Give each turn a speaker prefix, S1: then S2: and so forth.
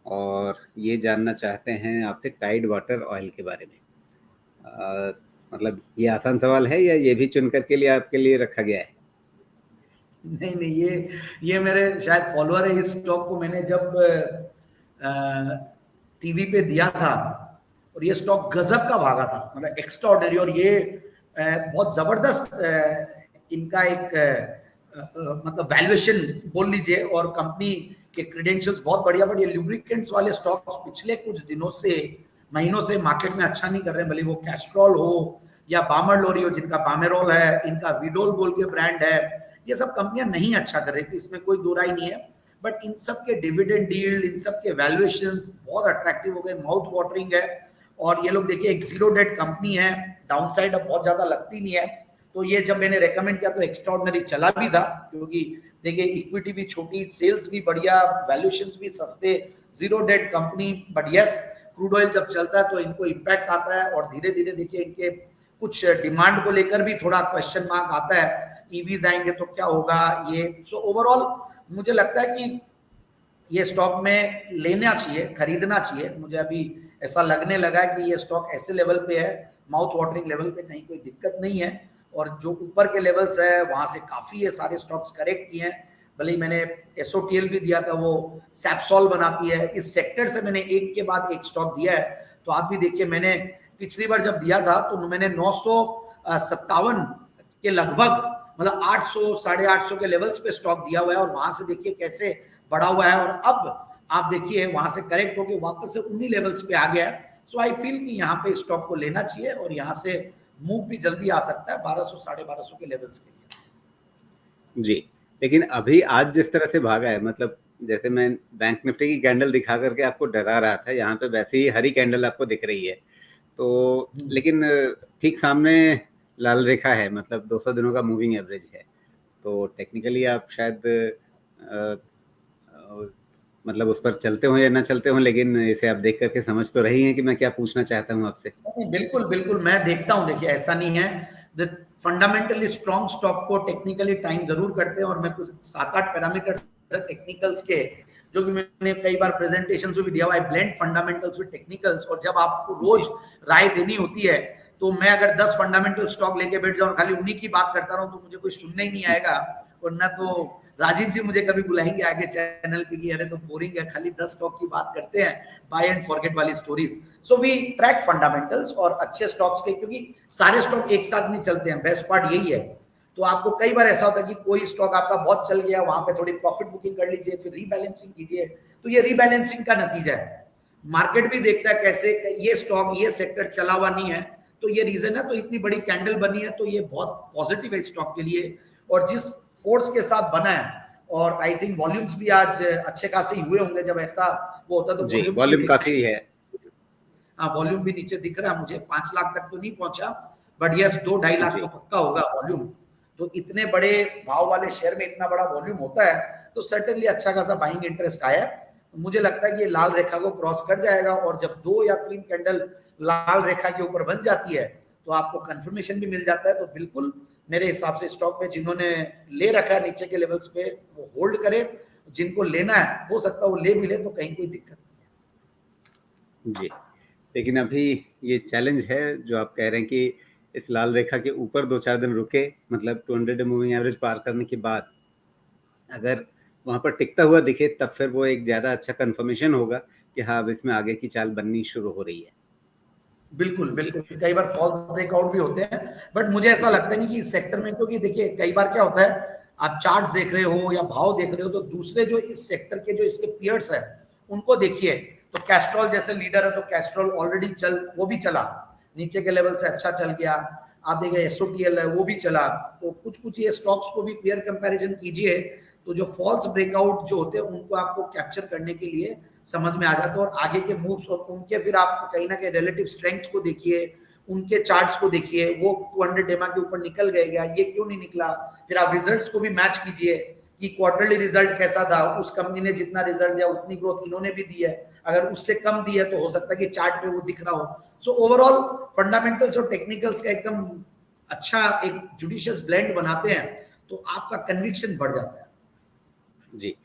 S1: और ये जानना चाहते हैं आपसे टाइड वाटर ऑयल के बारे में। मतलब ये आसान सवाल है या ये भी चुन कर के लिए आपके लिए रखा गया है?
S2: नहीं नहीं, ये मेरे शायद फॉलोअर है। इस स्टॉक को मैंने जब टीवी पे दिया था और ये स्टॉक गजब का भागा था, मतलब एक्स्ट्राऑर्डिनरी। और ये बहुत जबरदस्त इनका एक मतलब वैल्यूएशन बोल लीजिए, और कंपनी के क्रेडेंशियल्स बहुत बढ़िया। बट ये लुब्रिकेंट्स वाले स्टॉक्स पिछले कुछ दिनों से, महीनों से मार्केट में अच्छा नहीं कर रहे हैं। भले वो कैस्ट्रॉल हो या बामर लोरी हो, जिनका बामेरोल है, इनका विडोल बोल के ब्रांड है, ये सब कंपनियां नहीं अच्छा कर रही थी, इसमें कोई दो राय नहीं है। बट इन सब के डिविडेंड डील, इन सब के वैल्यूएशंस बहुत अट्रैक्टिव हो गए, माउथ वाटरिंग है। और ये लोग देखिए एक जीरो डेट कंपनी है, डाउनसाइड अब बहुत ज्यादा लगती नहीं है। तो ये जब मैंने रेकमेंड किया तो एक्स्ट्राऑर्डिनरी चला भी था, क्योंकि देखिए इक्विटी भी छोटी, सेल्स भी बढ़िया, वैल्यूएशंस भी सस्ते, zero debt company. But yes, crude oil जब चलता है तो इनको इम्पैक्ट आता है, और धीरे धीरे देखिए इनके कुछ डिमांड को लेकर भी थोड़ा क्वेश्चन मार्क आता है। ईवीज आएंगे तो क्या होगा ये। सो ओवरऑल मुझे लगता है कि ये स्टॉक में लेना चाहिए, खरीदना चाहिए। मुझे अभी ऐसा लगने लगा है कि ये स्टॉक ऐसे लेवल पे है, माउथ वाटरिंग लेवल पे, कहीं कोई दिक्कत नहीं है। और जो ऊपर के लेवल्स है वहां से काफी ये सारे स्टॉक्स करेक्ट किए हैं। भले ही मैंने एसओटीएल भी दिया था, वो सैपसॉल बनाती है, इस सेक्टर से मैंने एक के बाद एक स्टॉक दिया है। तो आप भी देखिए, मैंने पिछली बार जब दिया था तो मैंने 957 के लगभग, मतलब 800 850 के लेवल्स पे स्टॉक दिया हुआ है, और वहां से देखिए कैसे बढ़ा हुआ है। और अब आप देखिए वहां से करेक्ट होकर वापस से उन्हीं लेवल्स पे आ गया है। सो आई फील कि यहाँ पे स्टॉक को लेना चाहिए, और यहाँ से मूव भी जल्दी आ सकता है 1200 1250 के लेवल्स के लिए।
S1: जी, लेकिन अभी आज जिस तरह से भागा है, मतलब जैसे मैं बैंक निफ्टी की कैंडल दिखा करके आपको डरा रहा था, यहाँ पे वैसे ही हरी कैंडल आपको दिख रही है। तो लेकिन ठीक सामने लाल रेखा है, मतलब 200 दिनों का मूविंग एवरेज है। तो टेक्निकली आप शायद मतलब उस पर चलते हो या ना चलते हो, लेकिन इसे आप देख करके समझ तो रही हैं कि मैं क्या पूछना चाहता हूँ आपसे।
S2: बिल्कुल बिल्कुल, मैं देखता हूँ। देखिए ऐसा नहीं है, फंडामेंटली स्ट्रॉन्ग स्टॉक को टेक्निकली टाइम जरूर करते हैं। और मैं कुछ 7-8 पैरामीटर्स टेक्निकल्स के, जो कि मैंने कई बार प्रेजेंटेशंस में भी दिया हुआ है, ब्लेंड फंडामेंटल्स विद टेक्निकल्स। और जब आपको रोज राय देनी होती है, तो मैं अगर 10 फंडामेंटल स्टॉक लेके बैठ जाऊं और खाली उन्हीं की बात करता रहूं, तो मुझे कोई सुनने ही नहीं आएगा। और ना तो राजीव जी मुझे कभी बुलाएंगे आगे चैनल पे कि अरे तो बोरिंग है, खाली 10 स्टॉक की बात करते हैं, बाय एंड फॉरगेट वाली stories. So we track fundamentals और अच्छे स्टॉक्स के, क्योंकि सारे स्टॉक एक साथ नहीं चलते हैं, बेस्ट पार्ट यही है। तो आपको कई बार ऐसा होता है कि कोई स्टॉक आपका बहुत चल गया, वहां पे थोड़ी प्रॉफिट बुकिंग कर लीजिए, फिर रीबैलेंसिंग कीजिए। तो ये रीबैलेंसिंग का नतीजा है। मार्केट भी देखता है कैसे ये स्टॉक, ये सेक्टर चला हुआ नहीं है, तो ये रीजन है। तो इतनी बड़ी कैंडल बनी है, तो ये बहुत पॉजिटिव है स्टॉक के लिए। और जिस फोर्स के साथ बना है, और आई थिंक वॉल्यूम्स भी आज अच्छे खासे हुए होंगे, जब ऐसा वो होता तो
S1: जी,
S2: वॉल्यूम भी
S1: वॉल्यूम
S2: देखते
S1: काफी
S2: हैं।
S1: है।
S2: हाँ, वॉल्यूम भी नीचे दिख रहा है मुझे, 5 लाख तक तो नहीं पहुंचा, बट यस 2-2.5 लाख तो
S1: जी
S2: पक्का होगा वॉल्यूम। तो इतने बड़े भाव वाले शेयर में इतना बड़ा वॉल्यूम होता है, तो सर्टेनली अच्छा खासा बाइंग इंटरेस्ट आया। मुझे लगता है कि ये लाल रेखा को क्रॉस कर जाएगा, और जब 2 या 3 कैंडल लाल रेखा के ऊपर बन जाती है, तो आपको कंफर्मेशन भी मिल जाता है। तो बिल्कुल मेरे हिसाब से स्टॉक में जिन्होंने ले रखा है नीचे के लेवल्स पे, वो होल्ड करे। जिनको लेना है हो सकता है वो ले भी ले, तो कहीं कोई दिक्कत नहीं
S1: जी, लेकिन अभी ये चैलेंज है जो आप कह रहे हैं कि इस लाल रेखा के ऊपर 2-4 दिन रुके, मतलब 200 डे मूविंग एवरेज पार करने के बाद अगर वहां पर टिकता हुआ दिखे, तब फिर वो एक ज्यादा अच्छा कंफर्मेशन होगा कि हाँ, अब इसमें आगे की चाल बननी शुरू हो रही है।
S2: बिल्कुल
S1: जी
S2: बिल्कुल, कई बार फॉल्स ब्रेकआउट भी होते हैं। बट मुझे ऐसा
S1: जी
S2: लगता नहीं कि इस सेक्टर में, क्योंकि देखिए कई बार क्या होता है, आप चार्ट्स देख रहे हो या भाव देख रहे हो, तो दूसरे जो इस सेक्टर के जो इसके पियर्स है उनको देखिए। तो कैस्ट्रॉल जैसे लीडर है, तो कैस्ट्रॉल ऑलरेडी वो भी चला नीचे के लेवल से, अच्छा चल गया। आप देखिए एसओटीएल है, वो भी चला। तो कुछ कुछ ये स्टॉक्स को भी पेयर कंपैरिजन कीजिए, तो जो फॉल्स ब्रेकआउट जो होते हैं उनको आपको कैप्चर करने के लिए समझ में आ जाता है। और आगे के मूव्स और उनके फिर आप कहीं ना कहीं रिलेटिव स्ट्रेंथ को देखिए, उनके चार्ट्स को देखिए, वो 200 डेमा के ऊपर निकल गएगा, ये क्यों नहीं निकला। फिर आप रिजल्ट्स को भी मैच कीजिए कि क्वार्टरली रिजल्ट कैसा था, उस कंपनी ने जितना रिजल्ट दिया उतनी ग्रोथ इन्होंने भी दी है। अगर उससे कम दी है तो हो सकता है कि चार्ट पे वो दिख रहा हो। सो ओवरऑल फंडामेंटल्स और टेक्निकल्स का एकदम अच्छा एक जुडिशियस ब्लेंड बनाते हैं, तो आपका कन्विक्शन बढ़ जाता है।
S1: जी